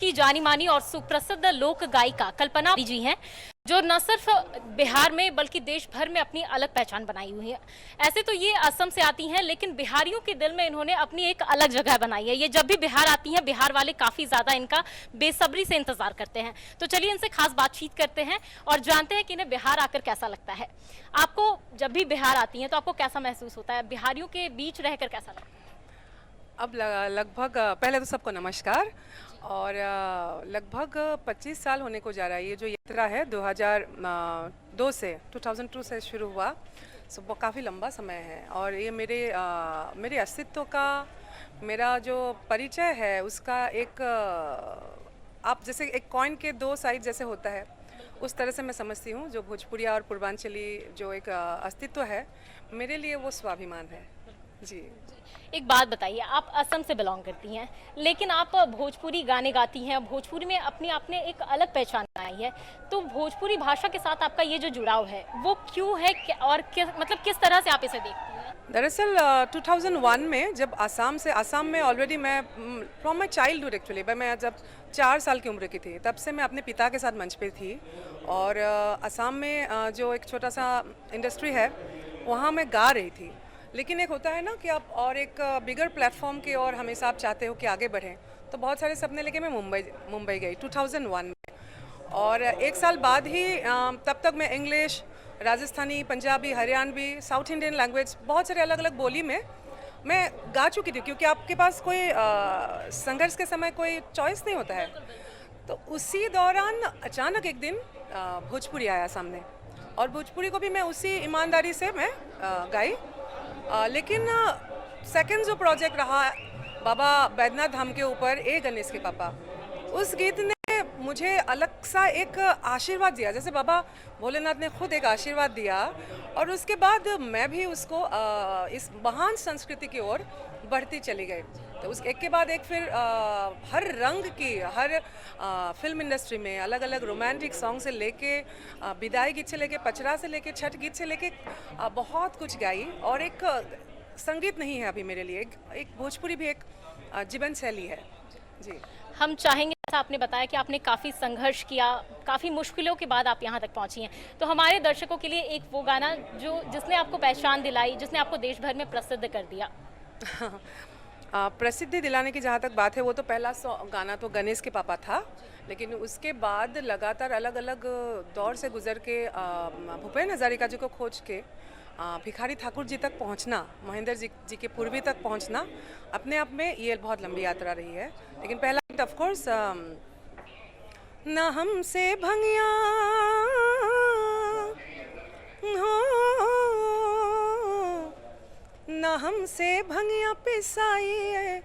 की जानी मानी और सुप्रसिद्ध लोक गायिका कल्पना जी हैं, जो न सिर्फ बिहार में बल्कि देश भर में अपनी अलग पहचान बनाई हुई है। ऐसे तो ये असम से आती हैं, लेकिन बिहारियों के दिल में इन्होंने अपनी एक अलग जगह बनाई है। ये जब भी बिहार आती हैं, बिहार वाले काफी ज्यादा इनका बेसब्री से इंतजार करते हैं। तो चलिए इनसे खास बातचीत करते हैं और जानते हैं कि इन्हें बिहार आकर कैसा लगता है। आपको जब भी बिहार आती हैं तो आपको कैसा महसूस होता है? बिहारियों के बीच रहकर कैसा लगता है? अब लगभग पहले तो सबको नमस्कार। और लगभग 25 साल होने को जा रहा है। ये जो यात्रा है 2002 से शुरू हुआ। सो वो काफ़ी लंबा समय है और ये मेरे अस्तित्व का, मेरा जो परिचय है उसका एक आप जैसे एक कॉइन के दो साइड जैसे होता है, उस तरह से मैं समझती हूँ। जो भोजपुरिया और पूर्वांचली जो एक अस्तित्व है, मेरे लिए वो स्वाभिमान है जी। एक बात बताइए, आप असम से बिलोंग करती हैं, लेकिन आप भोजपुरी गाने गाती हैं। भोजपुरी में अपनी आपने एक अलग पहचान बनाई है। तो भोजपुरी भाषा के साथ आपका ये जो जुड़ाव है वो क्यों है और किस तरह से आप इसे देखती हैं? दरअसल 2001 में जब आसाम में ऑलरेडी मैं फ्रॉम माई चाइल्डहुड एक्चुअली, मैं जब 4 साल की उम्र की थी तब से मैं अपने पिता के साथ मंच पे थी। और आसाम में जो एक छोटा सा इंडस्ट्री है वहाँ मैं गा रही थी। लेकिन एक होता है ना कि आप और एक बिगर प्लेटफॉर्म की ओर हमेशा आप चाहते हो कि आगे बढ़ें, तो बहुत सारे सपने लेके मैं मुंबई गई 2001 में। और एक साल बाद ही तब तक मैं English, Rajasthani, Punjabi, Haryanvi, south Indian language, बहुत सारे अलग अलग बोली में मैं गा चुकी थी, क्योंकि आपके पास कोई संघर्ष के समय कोई चॉइस नहीं होता है। तो उसी दौरान अचानक एक दिन भोजपुरी आया सामने, और भोजपुरी को भी मैं उसी ईमानदारी से मैं गाई। लेकिन सेकंड जो प्रोजेक्ट रहा बाबा बैद्यनाथ धाम के ऊपर, ए गणेश के पापा, उस गीत ने मुझे अलग सा एक आशीर्वाद दिया, जैसे बाबा भोलेनाथ ने खुद एक आशीर्वाद दिया। और उसके बाद मैं भी उसको इस महान संस्कृति की ओर बढ़ती चली गई। तो उस एक के बाद एक फिर हर रंग की, हर फिल्म इंडस्ट्री में अलग अलग रोमांटिक सॉन्ग से लेके विदाई गीत से लेके पचरा से लेके छठ गीत से लेके बहुत कुछ गाई। और एक संगीत नहीं है अभी मेरे लिए, एक भोजपुरी भी एक जीवन शैली है जी। हम चाहेंगे, जैसा आपने बताया कि आपने काफ़ी संघर्ष किया, काफ़ी मुश्किलों के बाद आप यहाँ तक पहुँची हैं, तो हमारे दर्शकों के लिए एक वो गाना जिसने आपको पहचान दिलाई, जिसने आपको देश भर में प्रसिद्ध कर दिया। प्रसिद्धि दिलाने की जहाँ तक बात है, वो तो पहला गाना तो गणेश के पापा था। लेकिन उसके बाद लगातार अलग अलग दौर से गुजर के भूपेन हजारिका जी को खोज के भिखारी ठाकुर जी तक पहुंचना, महेंद्र जी के पूर्वी तक पहुंचना, अपने आप में ये बहुत लंबी यात्रा रही है। लेकिन पहला गीत ऑफ कोर्स ना हमसे भंगिया हो, ना हमसे भंगिया पिसाई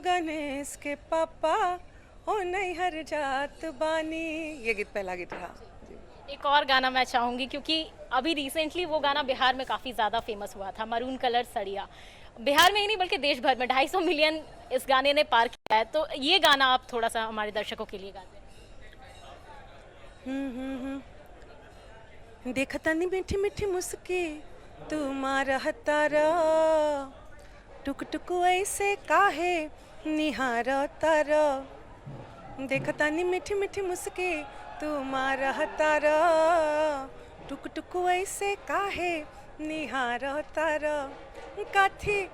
गणेश के पापा हो, नहीं हर जात बानी। ये गीत पहला गीत रहा। एक और गाना मैं चाहूँगी, क्योंकि अभी रिसेंटली वो गाना बिहार में काफ़ी ज़्यादा फेमस हुआ था, मरून कलर सड़िया। बिहार में ही नहीं बल्कि देश भर में 250 मिलियन इस गाने ने पार किया है। तो ये गाना आप थोड़ा सा हमारे दर्शकों के लिए गाते हैं। देखता नहीं मीठी मीठी मुस्की तुम्हारा हतारा, टुक टुक ऐसे काहे निहारा तारा। देखता नहीं मीठी मीठी मुस्की तुम्हारा हतारा, टुक टुक ऐसे काहे निहारा तारा। काथी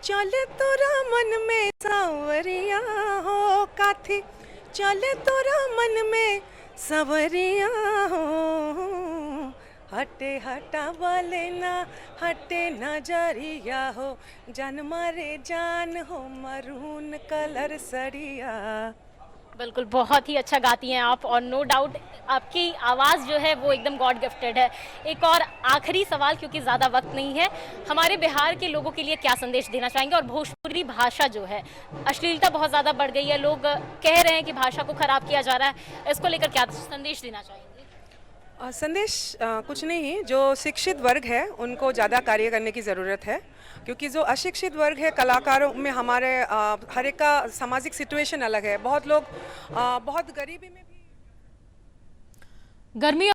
चले तोरा मन में सांवरिया हो, काथी चले तोरा मन में सांवरिया हो। हटे हटा वाले ना हटे नजरिया हो, जान मारे जान हो मरून कलर सड़िया। बिल्कुल, बहुत ही अच्छा गाती हैं आप, और नो डाउट आपकी आवाज़ जो है वो एकदम गॉड गिफ्टेड है। एक और आखिरी सवाल, क्योंकि ज़्यादा वक्त नहीं है, हमारे बिहार के लोगों के लिए क्या संदेश देना चाहेंगे? और भोजपुरी भाषा जो है, अश्लीलता बहुत ज़्यादा बढ़ गई है, लोग कह रहे हैं कि भाषा को ख़राब किया जा रहा है, इसको लेकर क्या संदेश देना चाहेंगे? संदेश कुछ नहीं, जो शिक्षित वर्ग है उनको ज़्यादा कार्य करने की ज़रूरत है, क्योंकि जो अशिक्षित वर्ग है, कलाकारों में हमारे हर एक का सामाजिक सिचुएशन अलग है। बहुत लोग बहुत गरीबी में भी गर्मी